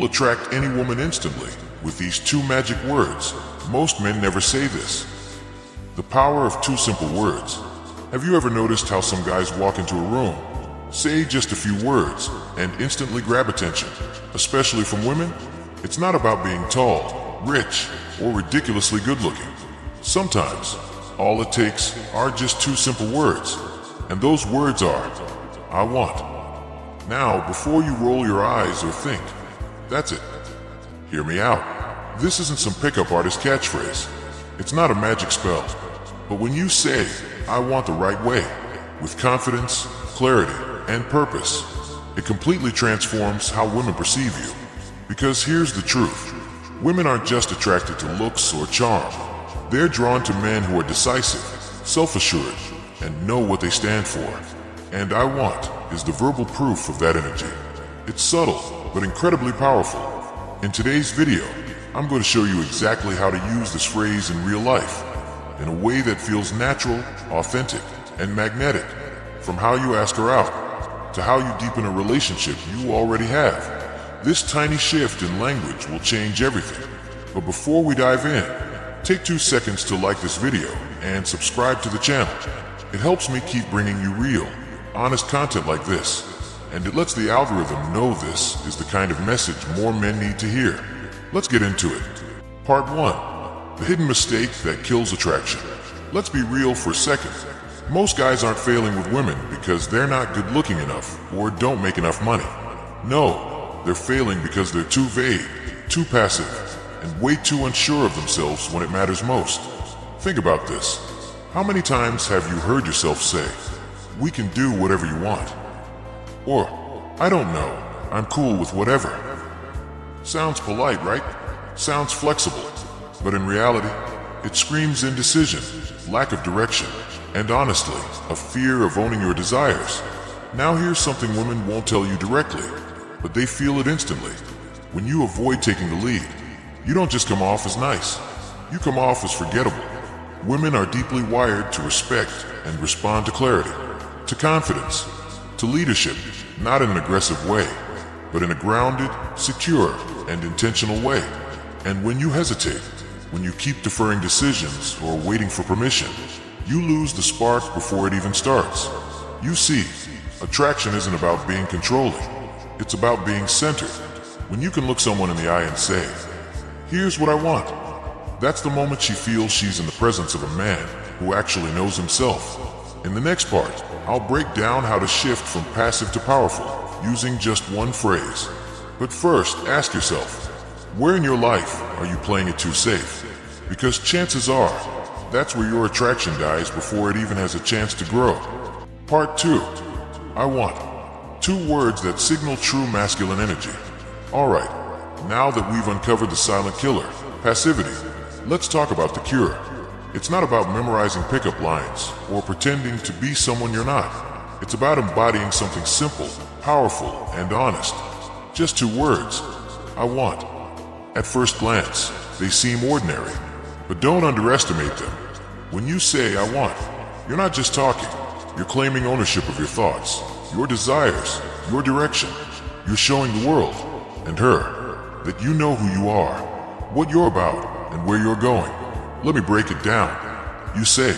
attract any woman instantly with these two magic words. Most men never say this. The power of two simple words. Have you ever noticed how some guys walk into a room, say just a few words, and instantly grab attention, especially from women? It's not about being tall, rich, or ridiculously good-looking. Sometimes, all it takes are just two simple words, and those words are, I want. Now, before you roll your eyes or think, that's it. Hear me out. This isn't some pickup artist catchphrase. It's not a magic spell. But when you say, I want the right way, with confidence, clarity, and purpose, it completely transforms how women perceive you. Because here's the truth. Women aren't just attracted to looks or charm. They're drawn to men who are decisive, self-assured, and know what they stand for. And I want is the verbal proof of that energy. It's subtle, but incredibly powerful. In today's video, I'm going to show you exactly how to use this phrase in real life, in a way that feels natural, authentic, and magnetic. From how you ask her out, to how you deepen a relationship you already have. This tiny shift in language will change everything. But before we dive in, take 2 seconds to like this video and subscribe to the channel. It helps me keep bringing you real, honest content like this, and it lets the algorithm know this is the kind of message more men need to hear. Let's get into it. Part 1. The hidden mistake that kills attraction. Let's be real for a second. Most guys aren't failing with women because they're not good looking enough or don't make enough money. No, they're failing because they're too vague, too passive, and way too unsure of themselves when it matters most. Think about this. How many times have you heard yourself say, we can do whatever you want? Or, I don't know, I'm cool with whatever. Sounds polite, right? Sounds flexible. But in reality, it screams indecision, lack of direction, and honestly, a fear of owning your desires. Now here's something women won't tell you directly, but they feel it instantly. When you avoid taking the lead, you don't just come off as nice, you come off as forgettable. Women are deeply wired to respect and respond to clarity, to confidence, to leadership, not in an aggressive way, but in a grounded, secure, and intentional way. And when you hesitate, when you keep deferring decisions or waiting for permission, you lose the spark before it even starts. You see, attraction isn't about being controlling, it's about being centered. When you can look someone in the eye and say, here's what I want, that's the moment she feels she's in the presence of a man who actually knows himself. In the next part, I'll break down how to shift from passive to powerful, using just one phrase. But first, ask yourself, where in your life are you playing it too safe? Because chances are, that's where your attraction dies before it even has a chance to grow. Part 2. I want. 2 words that signal true masculine energy. Alright, now that we've uncovered the silent killer, passivity, let's talk about the cure. It's not about memorizing pickup lines or pretending to be someone you're not. It's about embodying something simple, powerful, and honest. Just 2 words. I want. At first glance, they seem ordinary, but don't underestimate them. When you say I want, you're not just talking. You're claiming ownership of your thoughts, your desires, your direction. You're showing the world, and her, that you know who you are, what you're about, and where you're going. Let me break it down. You say,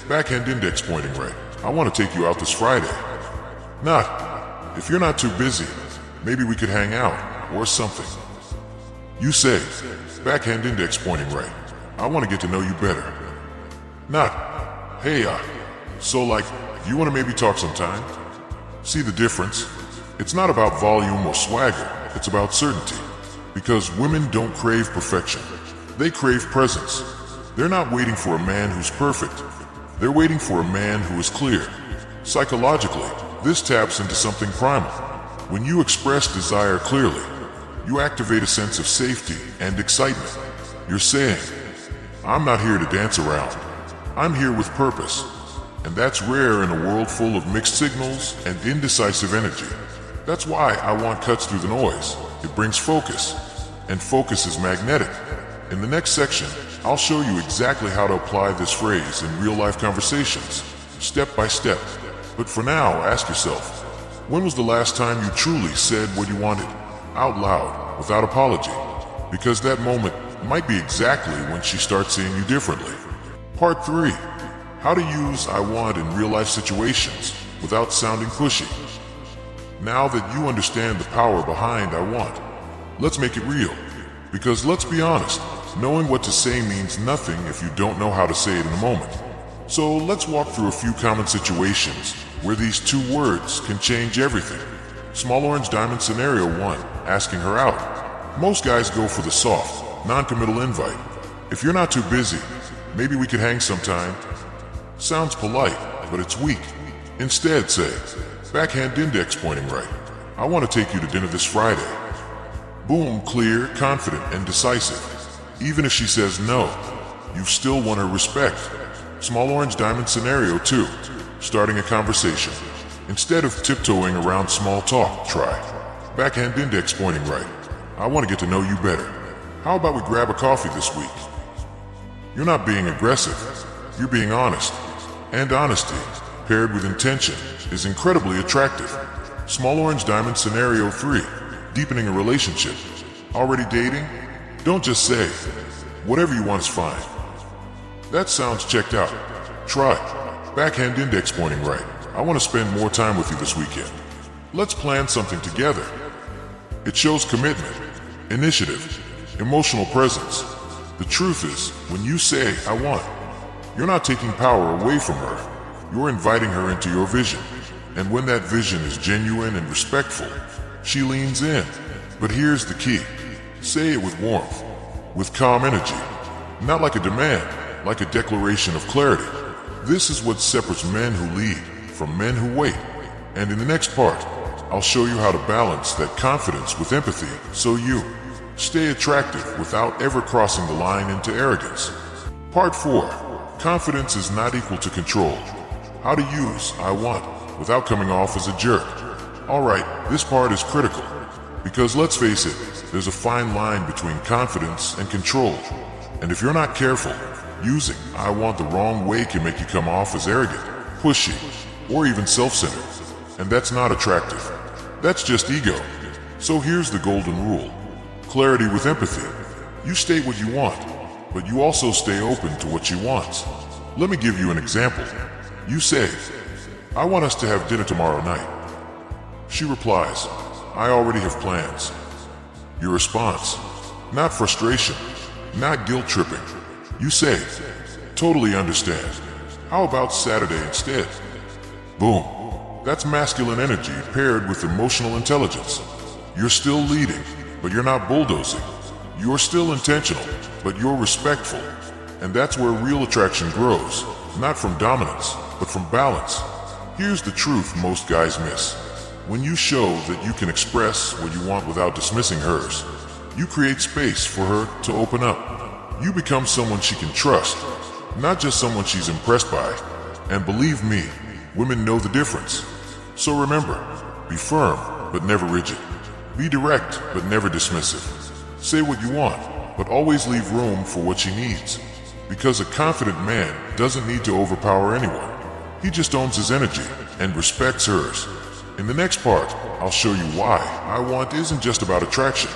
backhand index pointing right, I want to take you out this Friday. Not, if you're not too busy, maybe we could hang out, or something. You say, backhand index pointing right, I want to get to know you better. Not, hey, so like, you want to maybe talk sometime? See the difference? It's not about volume or swagger, it's about certainty. Because women don't crave perfection, they crave presence. They're not waiting for a man who's perfect, they're waiting for a man who is clear. Psychologically, this taps into something primal. When you express desire clearly, you activate a sense of safety and excitement. You're saying, I'm not here to dance around, I'm here with purpose. And that's rare in a world full of mixed signals and indecisive energy. That's why I want cuts through the noise. It brings focus, and focus is magnetic. In the next section, I'll show you exactly how to apply this phrase in real-life conversations, step by step. But for now, ask yourself, when was the last time you truly said what you wanted, out loud without apology, because that moment might be exactly when she starts seeing you differently. Part 3. How to use I want in real-life situations without sounding pushy. Now that you understand the power behind I want, let's make it real. Because let's be honest, knowing what to say means nothing if you don't know how to say it in a moment. So let's walk through a few common situations where these two words can change everything. Small orange diamond scenario 1, asking her out. Most guys go for the soft, non-committal invite. If you're not too busy, maybe we could hang sometime. Sounds polite, but it's weak. Instead say, backhand index pointing right. I want to take you to dinner this Friday. Boom, clear, confident, and decisive. Even if she says no, you still won her respect. Small orange diamond scenario 2, starting a conversation. Instead of tiptoeing around small talk, try backhand index pointing right. I want to get to know you better. How about we grab a coffee this week? You're not being aggressive, you're being honest. And honesty, paired with intention, is incredibly attractive. Small orange diamond scenario 3, deepening a relationship. Already dating? Don't just say, whatever you want is fine. That sounds checked out. Try backhand index pointing right. I want to spend more time with you this weekend. Let's plan something together. It shows commitment, initiative, emotional presence. The truth is, when you say, I want, you're not taking power away from her. You're inviting her into your vision. And when that vision is genuine and respectful, she leans in. But here's the key. Say it with warmth, with calm energy. Not like a demand, like a declaration of clarity. This is what separates men who lead from men who wait. And in the next part, I'll show you how to balance that confidence with empathy so you stay attractive without ever crossing the line into arrogance. Part 4. Confidence is not equal to control. How to use I want without coming off as a jerk. Alright, this part is critical. Because let's face it, there's a fine line between confidence and control. And if you're not careful, using I want the wrong way can make you come off as arrogant, pushy, or even self-centered. And that's not attractive. That's just ego. So here's the golden rule. Clarity with empathy. You state what you want, but you also stay open to what she wants. Let me give you an example. You say, I want us to have dinner tomorrow night. She replies, I already have plans. Your response, not frustration, not guilt-tripping. You say, totally understand. How about Saturday instead? Boom. That's masculine energy paired with emotional intelligence. You're still leading, but you're not bulldozing. You're still intentional, but you're respectful. And that's where real attraction grows, not from dominance, but from balance. Here's the truth most guys miss. When you show that you can express what you want without dismissing hers, you create space for her to open up. You become someone she can trust, not just someone she's impressed by. And believe me, women know the difference. So remember, be firm, but never rigid. Be direct, but never dismissive. Say what you want, but always leave room for what she needs. Because a confident man doesn't need to overpower anyone. He just owns his energy and respects hers. In the next part, I'll show you why I want isn't just about attraction.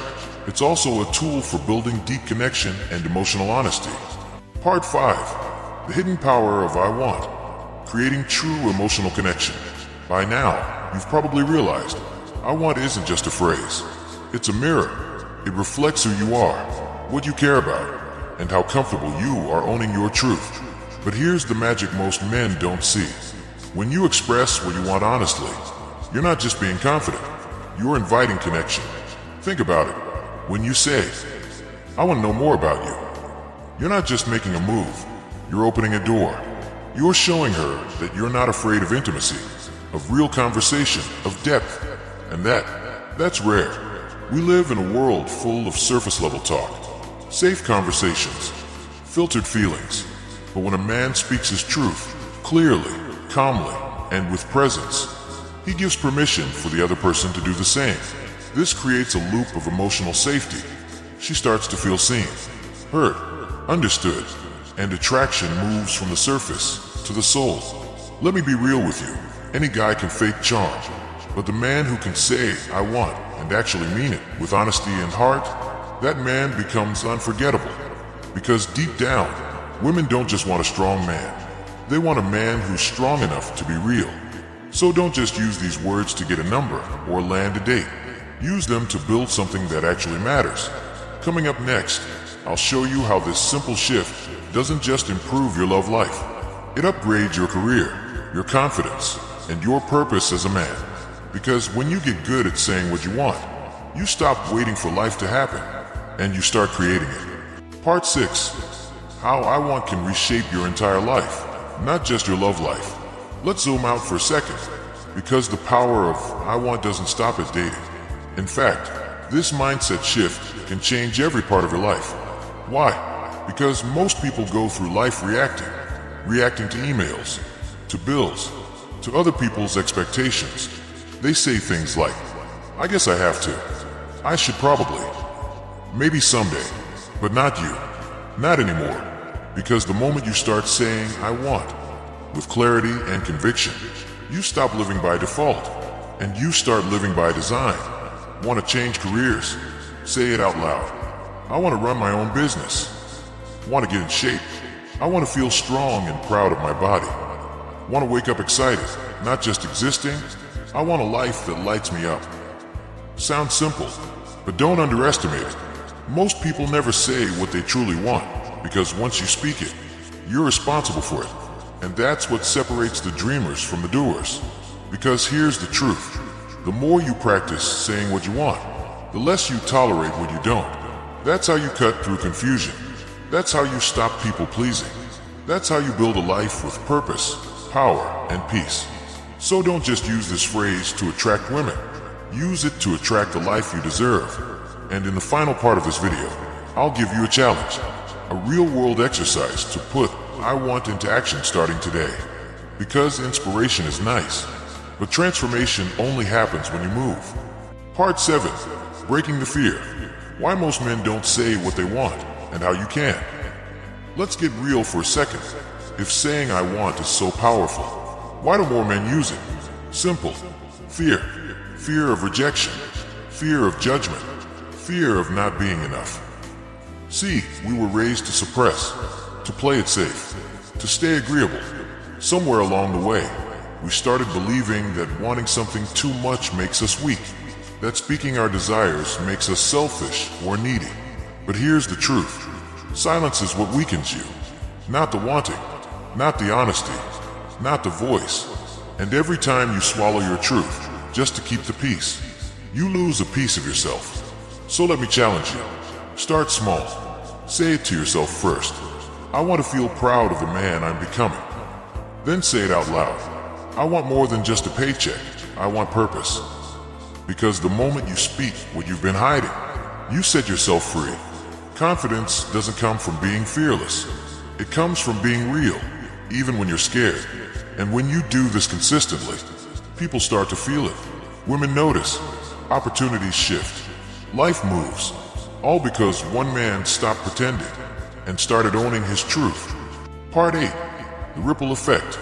It's also a tool for building deep connection and emotional honesty. Part 5. The hidden power of I want. Creating true emotional connection. By now, you've probably realized, I want isn't just a phrase. It's a mirror. It reflects who you are, what you care about, and how comfortable you are owning your truth. But here's the magic most men don't see. When you express what you want honestly, you're not just being confident, you're inviting connection. Think about it. When you say, I want to know more about you, you're not just making a move, you're opening a door. You're showing her that you're not afraid of intimacy, of real conversation, of depth. And that's rare. We live in a world full of surface-level talk, safe conversations, filtered feelings. But when a man speaks his truth, clearly, calmly, and with presence, he gives permission for the other person to do the same. This creates a loop of emotional safety. She starts to feel seen, heard, understood, and attraction moves from the surface to the soul. Let me be real with you. Any guy can fake charm, But the man who can say, I want, and actually mean it with honesty and heart, that man becomes unforgettable. Because deep down, women don't just want a strong man. They want a man who's strong enough to be real. So don't just use these words to get a number or land a date. Use them to build something that actually matters. Coming up next, I'll show you how this simple shift doesn't just improve your love life. It upgrades your career, your confidence, and your purpose as a man. Because when you get good at saying what you want, you stop waiting for life to happen, and you start creating it. Part 6. How I Want can reshape your entire life, not just your love life. Let's zoom out for a second, because the power of I Want doesn't stop at dating. In fact, this mindset shift can change every part of your life. Why? Because most people go through life reacting to emails, to bills, to other people's expectations. They say things like, I guess I have to. I should probably. Maybe someday. But not you. Not anymore. Because the moment you start saying, I want, with clarity and conviction, you stop living by default, and you start living by design. Want to change careers? Say it out loud. I want to run my own business. Want to get in shape. I want to feel strong and proud of my body. Want to wake up excited, not just existing. I want a life that lights me up. Sounds simple, but don't underestimate it. Most people never say what they truly want, because once you speak it, you're responsible for it. And that's what separates the dreamers from the doers. Because here's the truth. The more you practice saying what you want, the less you tolerate what you don't. That's how you cut through confusion. That's how you stop people pleasing. That's how you build a life with purpose, power, and peace. So don't just use this phrase to attract women. Use it to attract the life you deserve. And in the final part of this video, I'll give you a challenge. A real-world exercise to put I Want into action starting today. Because inspiration is nice, but transformation only happens when you move. Part 7. Breaking the fear. Why most men don't say what they want, and how you can. Let's get real for a second. If saying I want is so powerful, why do more men use it? Simple. Fear. Fear of rejection. Fear of judgment. Fear of not being enough. See, we were raised to suppress, to play it safe, to stay agreeable. Somewhere along the way, we started believing that wanting something too much makes us weak, that speaking our desires makes us selfish or needy. But here's the truth. Silence is what weakens you. Not the wanting, not the honesty, not the voice. And every time you swallow your truth, just to keep the peace, you lose a piece of yourself. So let me challenge you. Start small. Say it to yourself first. I want to feel proud of the man I'm becoming. Then say it out loud. I want more than just a paycheck. I want purpose. Because the moment you speak what you've been hiding, you set yourself free. Confidence doesn't come from being fearless. It comes from being real, even when you're scared. And when you do this consistently, people start to feel it. Women notice. Opportunities shift. Life moves. All because one man stopped pretending and started owning his truth. Part 8. The ripple effect.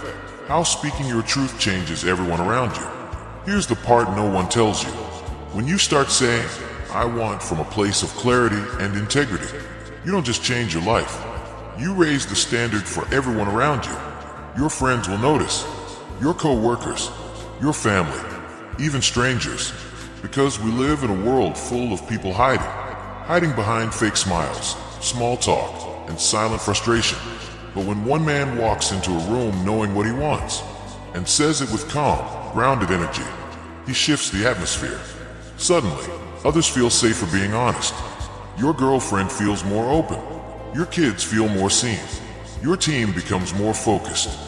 How speaking your truth changes everyone around you. Here's the part no one tells you. When you start saying, I want from a place of clarity and integrity, you don't just change your life. You raise the standard for everyone around you. Your friends will notice. Your co-workers, your family, even strangers. Because we live in a world full of people hiding behind fake smiles, small talk, and silent frustration. But when one man walks into a room knowing what he wants, and says it with calm, grounded energy, he shifts the atmosphere. Suddenly, others feel safer being honest. Your girlfriend feels more open. Your kids feel more seen. Your team becomes more focused.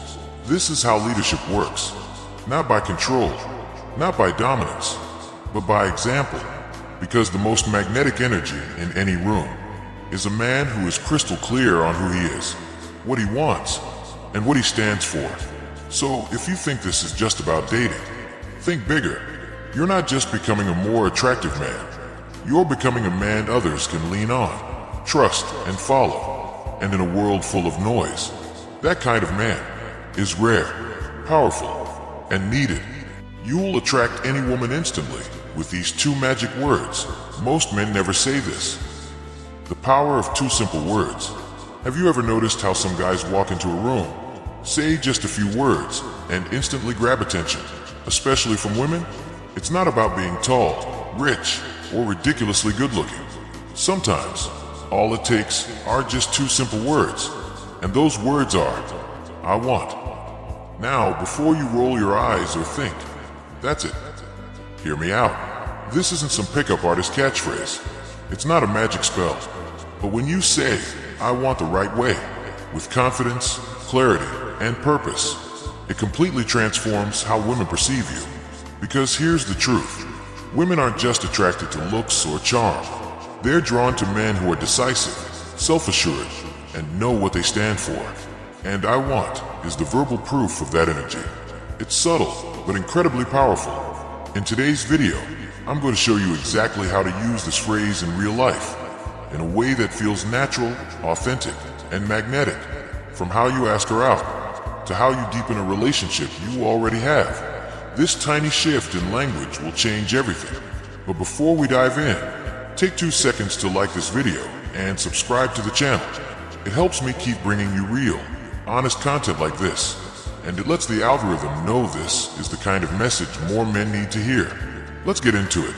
This is how leadership works. Not by control, not by dominance, but by example. Because the most magnetic energy in any room is a man who is crystal clear on who he is, what he wants, and what he stands for. So if you think this is just about dating, think bigger. You're not just becoming a more attractive man. You're becoming a man others can lean on, trust, and follow. And in a world full of noise, that kind of man is rare, powerful, and needed. You'll attract any woman instantly with these two magic words. Most men never say this. The power of two simple words. Have you ever noticed how some guys walk into a room, say just a few words, and instantly grab attention, especially from women? It's not about being tall, rich, or ridiculously good-looking. Sometimes, all it takes are just two simple words, and those words are, I want. Now, before you roll your eyes or think, that's it. Hear me out. This isn't some pickup artist catchphrase. It's not a magic spell. But when you say, I want the right way, with confidence, clarity, and purpose, it completely transforms how women perceive you. Because here's the truth. Women aren't just attracted to looks or charm. They're drawn to men who are decisive, self-assured, and know what they stand for. And I want is the verbal proof of that energy. It's subtle, but incredibly powerful. In today's video, I'm going to show you exactly how to use this phrase in real life, in a way that feels natural, authentic, and magnetic, from how you ask her out, to how you deepen a relationship you already have. This tiny shift in language will change everything. But before we dive in, take 2 seconds to like this video and subscribe to the channel. It helps me keep bringing you real, honest content like this, and it lets the algorithm know this is the kind of message more men need to hear. Let's get into it.